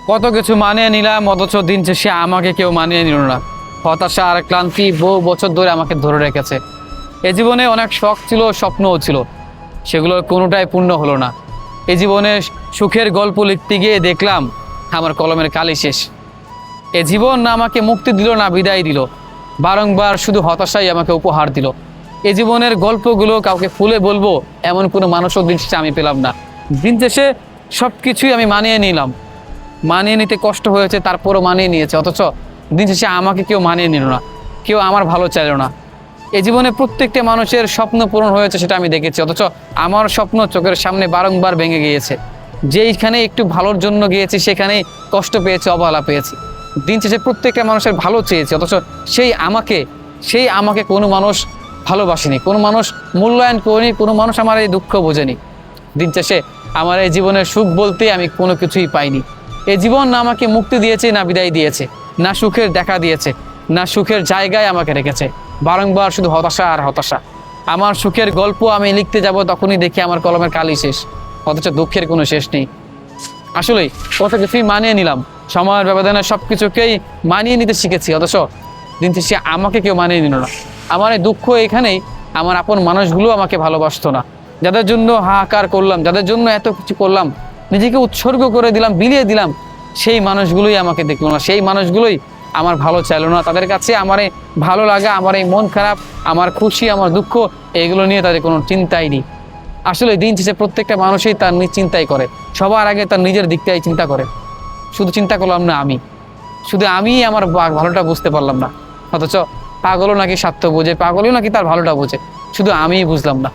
কত কিছু মানিয়ে নিলাম, অথচ দিন শেষে আমাকে কেউ মানিয়ে নিল না। হতাশা আর ক্লান্তি বহু বছর ধরে আমাকে ধরে রেখেছে। এ জীবনে অনেক শখ ছিল, স্বপ্নও ছিল, সেগুলোর কোনোটাই পূর্ণ হলো না। এ জীবনে সুখের গল্প লিখতে গিয়ে দেখলাম আমার কলমের কালি শেষ। এ জীবন না আমাকে মুক্তি দিল, না বিদায় দিল, বারংবার শুধু হতাশাই আমাকে উপহার দিল। এ জীবনের গল্পগুলো কাউকে খুলে বলবো এমন কোনো মানুষও দিন শেষে আমি পেলাম না। দিন শেষে সব কিছুই আমি মানিয়ে নিলাম, মানিয়ে নিতে কষ্ট হয়েছে, তারপরও মানিয়ে নিয়েছে, অথচ দিন শেষে আমাকে কেউ মানিয়ে নিল না, কেউ আমার ভালো চাইল না। এই জীবনে প্রত্যেকটা মানুষের স্বপ্ন পূরণ হয়েছে, সেটা আমি দেখেছি, অথচ আমার স্বপ্ন চোখের সামনে বারংবার ভেঙে গিয়েছে। যেইখানে একটু ভালোর জন্য গিয়েছি সেখানেই কষ্ট পেয়েছি, অবহেলা পেয়েছি। দিন শেষে প্রত্যেকটা মানুষের ভালো চেয়েছি, অথচ সেই আমাকে কোনো মানুষ ভালোবাসেনি, কোনো মানুষ মূল্যায়ন করেনি, কোনো মানুষ আমার এই দুঃখ বোঝেনি। দিন শেষে আমার এই জীবনের সুখ বলতে আমি কোনো কিছুই পাইনি। এই জীবন না আমাকে মুক্তি দিয়েছে, না বিদায় দিয়েছে, না সুখের দেখা দিয়েছে, না সুখের জায়গায় আমাকে রেখেছে। বারংবার শুধু হতাশা আর হতাশা। আমার সুখের গল্প আমি লিখতে যাব, তখনই দেখি আমার কলমের কালি শেষ, অথচ দুঃখের কোনো শেষ নেই। আসলেই কত কিছুই মানিয়ে নিলাম, সময়ের ব্যবধানে সব কিছুকেই মানিয়ে নিতে শিখেছি, অথচ দিন শেষে আমাকে কেউ মানিয়ে নিল না। আমার এই দুঃখ এখানেই, আমার আপন মানুষগুলো আমাকে ভালোবাসতো না। যাদের জন্য হাহাকার করলাম, যাদের জন্য এত কিছু করলাম, নিজেকে উৎসর্গ করে দিলাম, বিলিয়ে দিলাম, সেই মানুষগুলোই আমাকে দেখলো না, সেই মানুষগুলোই আমার ভালো চাইলো না। তাদের কাছে আমার এই ভালো লাগা, আমার এই মন খারাপ, আমার খুশি, আমার দুঃখ, এগুলো নিয়ে তাদের কোনো চিন্তাই নেই। আসলে দিন শেষে প্রত্যেকটা মানুষই তার চিন্তাই করে, সবার আগে তার নিজের দিকটাই চিন্তা করে। শুধু চিন্তা করলাম না আমি, শুধু আমি আমার ভালোটা বুঝতে পারলাম না, অথচ পাগলও নাকি স্বার্থ বোঝে, পাগলও নাকি তার ভালোটা বোঝে, শুধু আমিই বুঝলাম না।